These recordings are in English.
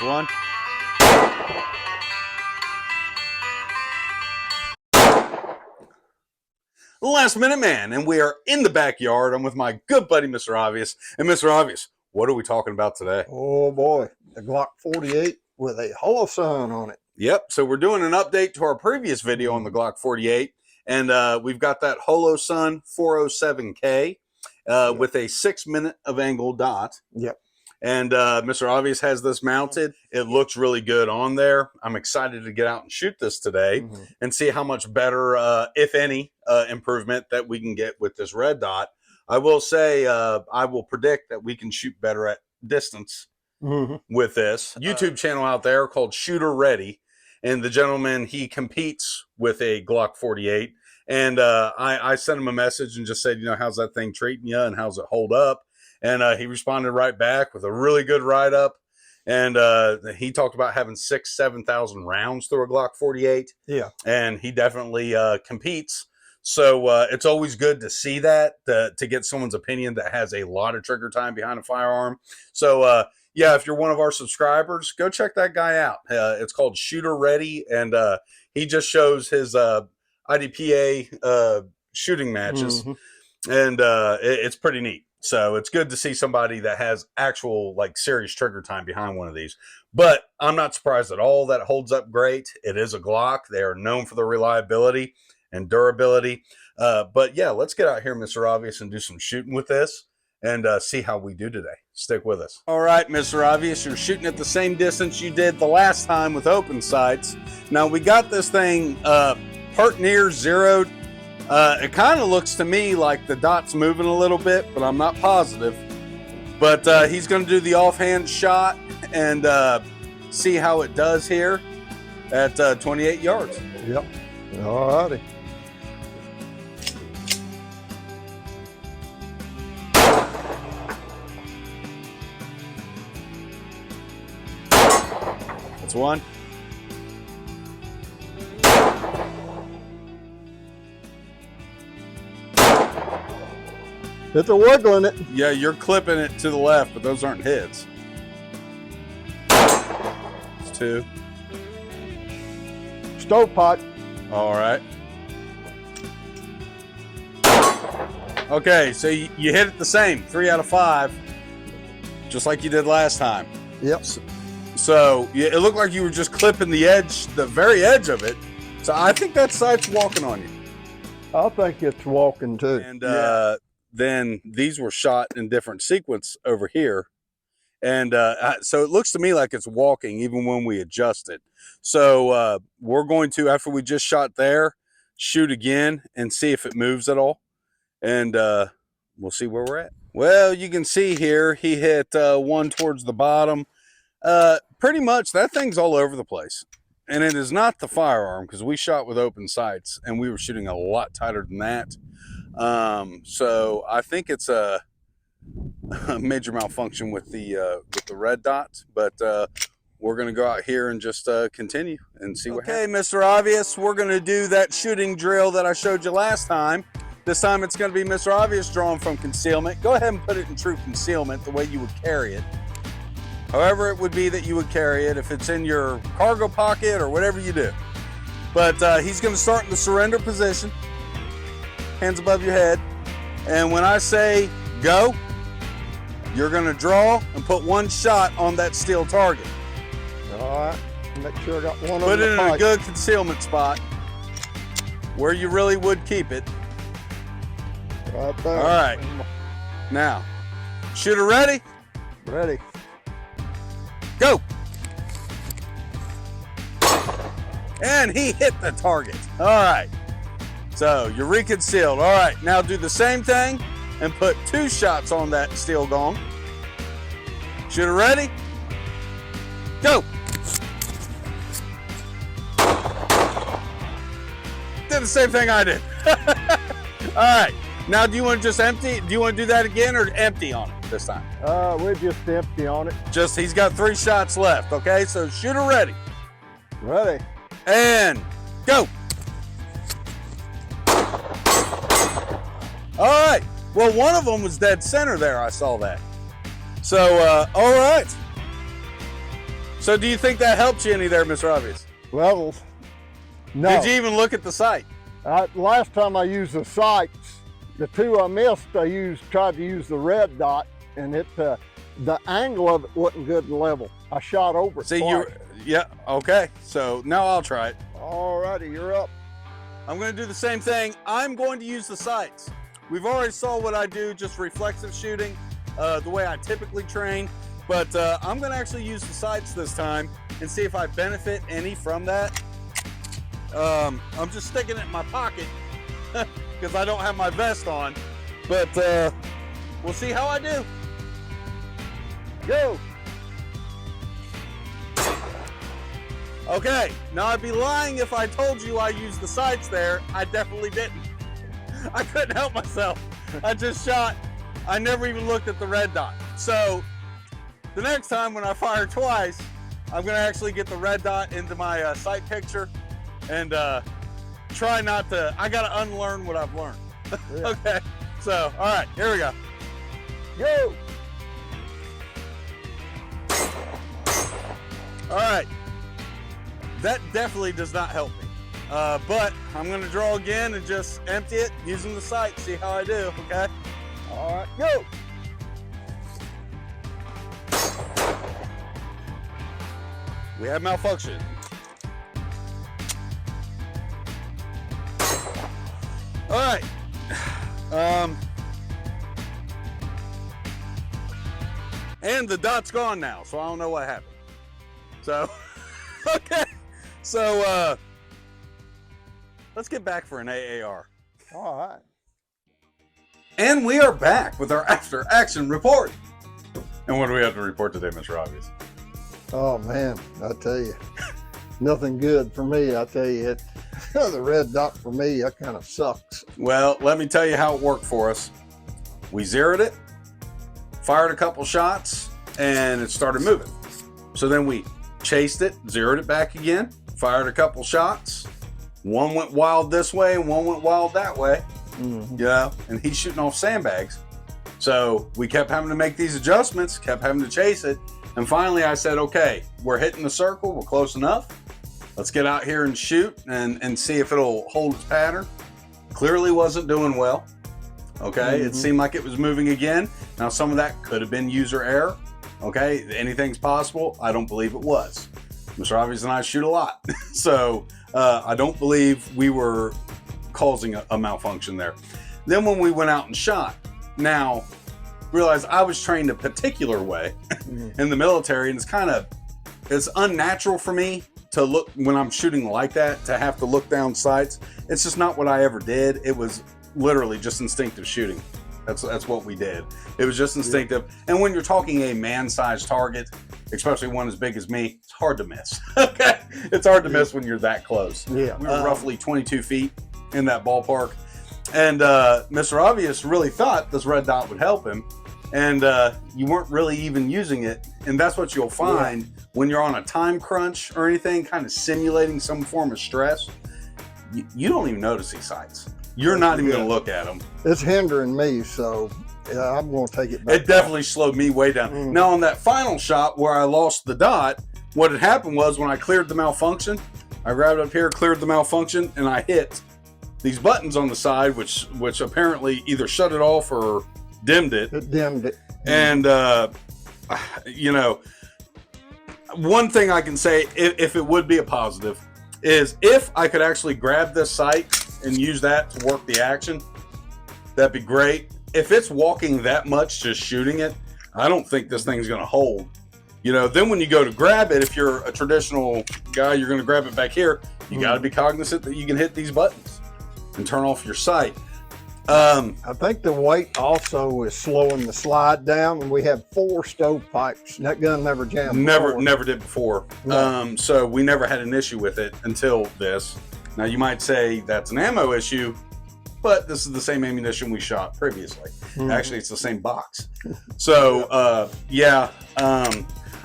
That's one. Last Minute Man, and we are in the backyard. I'm with my good buddy, Mr. Obvious. And Mr. Obvious, what are we talking about today? Oh boy, the Glock 48 with a Holosun on it. Yep, so we're doing an update to our previous video on the Glock 48, and we've got that Holosun 407K with a 6-minute of angle dot. Yep. And Mr. Obvious has this mounted. It looks really good on there. I'm excited to get out and shoot this today and see how much better, if any, improvement that we can get with this red dot. I will say, I will predict that we can shoot better at distance with this. YouTube channel out there called Shooter Ready. And the gentleman, he competes with a Glock 48. And I sent him a message and just said, you know, how's that thing treating you and how's it hold up? And he responded right back with a really good write-up. And he talked about having 7,000 rounds through a Glock 48. Yeah. And he definitely competes. So it's always good to see that, to get someone's opinion that has a lot of trigger time behind a firearm. So, yeah, if you're one of our subscribers, go check that guy out. It's called Shooter Ready, and he just shows his IDPA shooting matches. And it's pretty neat. So it's good to see somebody that has actual, like, serious trigger time behind one of these. But I'm not surprised at all that it holds up great. It is a Glock. They are known for their reliability and durability. But, yeah, let's get out here, Mr. Obvious, and do some shooting with this and see how we do today. Stick with us. All right, Mr. Obvious, you're shooting at the same distance you did the last time with open sights. Now, we got this thing part near zeroed. It kind of looks to me like the dot's moving a little bit, but I'm not positive. But he's going to do the offhand shot and see how it does here at 28 yards. Yep. All righty. That's one. It's a wiggling it. Yeah, you're clipping it to the left, but those aren't hits. It's two. Stovepipe. All right. Okay, so you hit it the same, 3 out of 5, just like you did last time. Yep. So it looked like you were just clipping the edge, the very edge of it. So I think that sight's walking on you. I think it's walking too. And then these were shot in different sequence over here. And so it looks to me like it's walking even when we adjust it. So we're going to, after we just shot there, shoot again and see if it moves at all. And we'll see where we're at. Well, you can see here, he hit one towards the bottom. Pretty much that thing's all over the place. And it is not the firearm, because we shot with open sights and we were shooting a lot tighter than that. So I think it's a major malfunction with the red dot, but we're going to go out here and just continue and see what happens. Okay, Mr. Obvious, we're going to do that shooting drill that I showed you last time. This time it's going to be Mr. Obvious drawing from concealment. Go ahead and put it in true concealment the way you would carry it. However it would be that you would carry it, if it's in your cargo pocket or whatever you do. But he's going to start in the surrender position. Hands above your head. And when I say go, you're going to draw and put one shot on that steel target. All right. Make sure I got one on the pipe. Put it in a good concealment spot where you really would keep it. Right there. All right. Now, shooter ready? Ready. Go. And he hit the target. All right. So you're reconcealed. All right. Now do the same thing and put 2 shots on that steel gong. Shooter ready? Go. Did the same thing I did. All right. Now, do you want to just empty? Do you want to do that again or empty on it this time? We're just empty on it. Just, he's got 3 shots left, okay? So shooter ready. Ready. And go. All right. Well, one of them was dead center there. I saw that. So, all right. So do you think that helped you any there, Mr. Obvious? Well, no. Did you even look at the sight? Last time I used the sights, the two I missed, tried to use the red dot, and the angle of it wasn't good and level. I shot over it. See, twice. yeah, okay. So now I'll try it. All righty, you're up. I'm going to do the same thing. I'm going to use the sights. We've already saw what I do, just reflexive shooting, the way I typically train. But I'm going to actually use the sights this time and see if I benefit any from that. I'm just sticking it in my pocket because I don't have my vest on. But we'll see how I do. Go. Okay, now I'd be lying if I told you I used the sights there. I definitely didn't. I couldn't help myself. I just shot. I never even looked at the red dot. So the next time when I fire twice, I'm gonna actually get the red dot into my sight picture and try not to, I gotta unlearn what I've learned. Yeah. Okay, so, all right, here we go. Go. All right, that definitely does not help me. But I'm gonna draw again and just empty it using the sight, see how I do, okay? All right, go. We have malfunction. All right. And the dot's gone now, so I don't know what happened. So, okay. So, let's get back for an AAR. All right. And we are back with our after action report. And what do we have to report today, Mr. Obvious? Oh man, I tell you, nothing good for me. I tell you, the red dot for me, that kind of sucks. Well, let me tell you how it worked for us. We zeroed it, fired a couple shots, and it started moving. So then we chased it, zeroed it back again, fired a couple shots. One went wild this way, and one went wild that way. Mm-hmm. Yeah, and he's shooting off sandbags. So we kept having to make these adjustments, kept having to chase it. And finally I said, okay, we're hitting the circle, we're close enough. Let's get out here and shoot and see if it'll hold its pattern. Clearly wasn't doing well. Okay, It seemed like it was moving again. Now some of that could have been user error. Okay, anything's possible. I don't believe it was. Mr. Obvious and I shoot a lot. So I don't believe we were causing a malfunction there. Then when we went out and shot, now realized I was trained a particular way in the military, and it's unnatural for me to look when I'm shooting like that, to have to look down sights. It's just not what I ever did. It was literally just instinctive shooting. That's what we did. It was just instinctive. And when you're talking a man-sized target, especially one as big as me, it's hard to miss. Okay, it's hard to miss when you're that close. Yeah, we were roughly 22 feet in that ballpark. And Mr. Obvious really thought this red dot would help him, and you weren't really even using it. And that's what you'll find when you're on a time crunch or anything, kind of simulating some form of stress. You don't even notice these sights. You're not even going to look at them. It's hindering me, so yeah, I'm going to take it back. It definitely slowed me way down. Now on that final shot where I lost the dot, what had happened was when I cleared the malfunction, I grabbed it up here, cleared the malfunction, and I hit these buttons on the side, which apparently either shut it off or dimmed it. It dimmed it. And, you know, one thing I can say, if it would be a positive, is if I could actually grab this sight and use that to work the action, that'd be great. If it's walking that much just shooting it, I don't think this thing's going to hold. You know, then when you go to grab it, if you're a traditional guy, you're going to grab it back here, you got to be cognizant that you can hit these buttons and turn off your sight. I think the weight also is slowing the slide down, and we have 4 stovepipes. That gun never jammed. Never did before. No. So we never had an issue with it until this. Now you might say that's an ammo issue, but this is the same ammunition we shot previously. Actually, it's the same box. So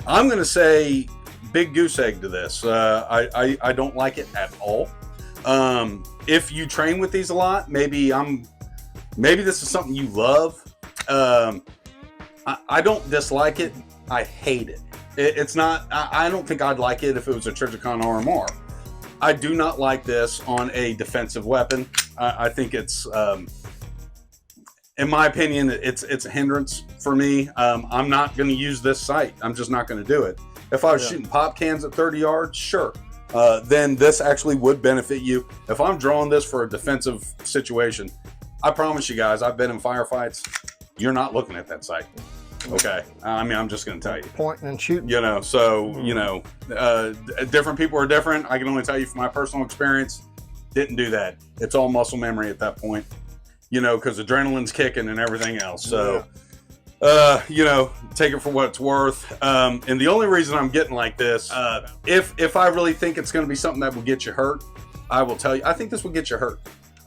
I'm going to say big goose egg to this. I don't like it at all. If you train with these a lot, maybe this is something you love. I don't dislike it. I hate it. It's not. I don't think I'd like it if it was a Trijicon RMR. I do not like this on a defensive weapon. I think it's, in my opinion, it's a hindrance for me. I'm not going to use this sight. I'm just not going to do it. If I was shooting pop cans at 30 yards, sure. Then this actually would benefit you. If I'm drawing this for a defensive situation, I promise you guys, I've been in firefights. You're not looking at that sight. Okay. I mean, I'm just going to tell you. Pointing and shooting. You know, so, you know, different people are different. I can only tell you from my personal experience, didn't do that. It's all muscle memory at that point, you know, because adrenaline's kicking and everything else. So, you know, take it for what it's worth. And the only reason I'm getting like this, if I really think it's going to be something that will get you hurt, I will tell you, I think this will get you hurt.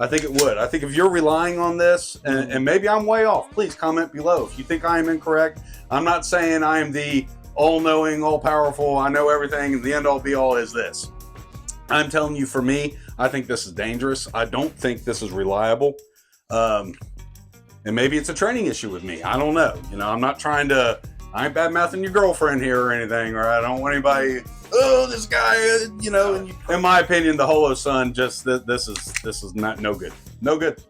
I think it would. I think if you're relying on this, and maybe I'm way off, please comment below. If you think I am incorrect, I'm not saying I am the all-knowing, all-powerful, I know everything, and the end-all be-all is this. I'm telling you, for me, I think this is dangerous. I don't think this is reliable. And maybe it's a training issue with me. I don't know. You know, I'm not trying to, I ain't bad-mouthing your girlfriend here or anything, or I don't want anybody, oh, this guy, you know, and in my opinion, the Holosun, just this is not no good. No good.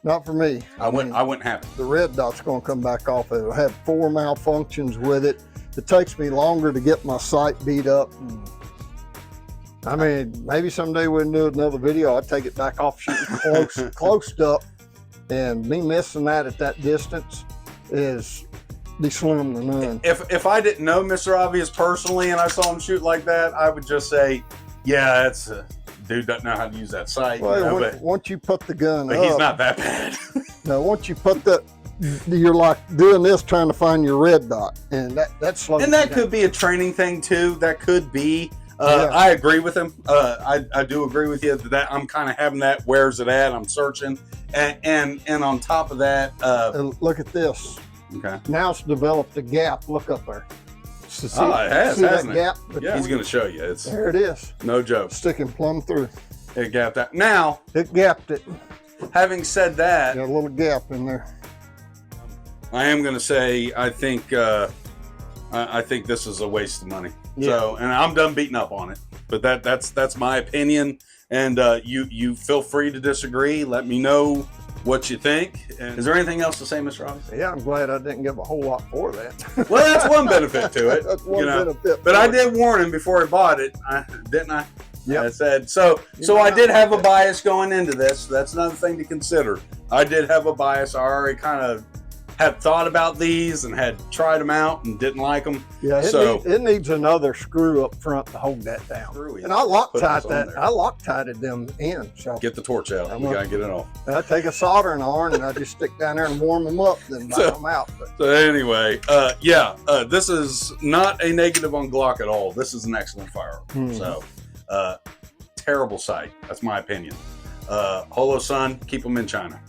Not for me. I wouldn't have it. The red dot's going to come back off. It'll have 4 malfunctions with it. It takes me longer to get my sight beat up. I mean, maybe someday we'll do another video. I'll take it back off shooting close up, and me missing that at that distance is be slim to none. If I didn't know Mr. Obvious personally and I saw him shoot like that, I would just say, yeah, it's dude doesn't know how to use that sight. Well, you know, once you put the gun but up, he's not that bad. no, once you put that, you're like doing this trying to find your red dot, and that's slow. And that could be a training thing too. That could be. Yeah. I agree with him. I do agree with you that I'm kind of having that. Where's it at? I'm searching, and on top of that, And look at this. okay. Now it's developed a gap. Look up there. See, Oh, it has, see that hasn't it? gap? Yeah, he's going to show you. It's There it is, no joke. sticking plumb through. It gapped that. Now, It gapped it. having said that, Got a little gap in there. I am going to say I think this is a waste of money. Yeah. So, and I'm done beating up on it. But that's my opinion. And you feel free to disagree. Let me know what you think. And is there anything else to say, Mr. Robinson? Yeah, I'm glad I didn't give a whole lot for that. Well, that's one benefit to it. That's one you know. benefit. But I did warn him before he bought it, didn't I? Yep. I said so. So I did have a bias going into this. That's another thing to consider. I did have a bias. I already kind of had thought about these and had tried them out and didn't like them. Yeah, it needs another screw up front to hold that down. And I Loctite that. I Loctited them in. So Get the torch out. We gotta get it off. I take a soldering iron and I just stick down there and warm them up, then back them out. But So anyway, this is not a negative on Glock at all. This is an excellent firearm. So, terrible sight. That's my opinion. Holosun, keep them in China.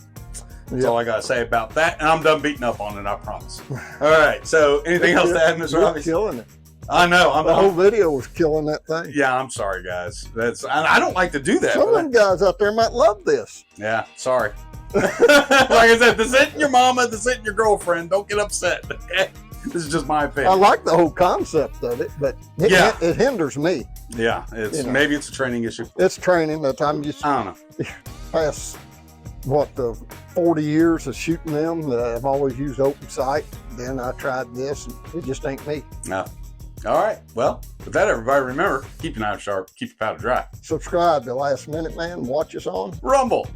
That's all I gotta say about that. And I'm done beating up on it, I promise. All right. So anything else to add, Mr. You're Robbie? killing it. I know. The whole video was killing that thing. Yeah, I'm sorry, guys. I don't like to do that. Some of them guys out there might love this. Yeah, sorry. Like I said, this isn't your mama, this isn't your girlfriend. Don't get upset. Okay? This is just my opinion. I like the whole concept of it, but it hinders me. Yeah, maybe it's a training issue. It's training that I'm just I don't know. past the 40 years of shooting them. I've always used open sight. Then I tried this, and it just ain't me. No. All right. Well, with that, everybody, remember, keep your knife sharp, keep your powder dry. Subscribe to Last Minute Man. Watch us on Rumble.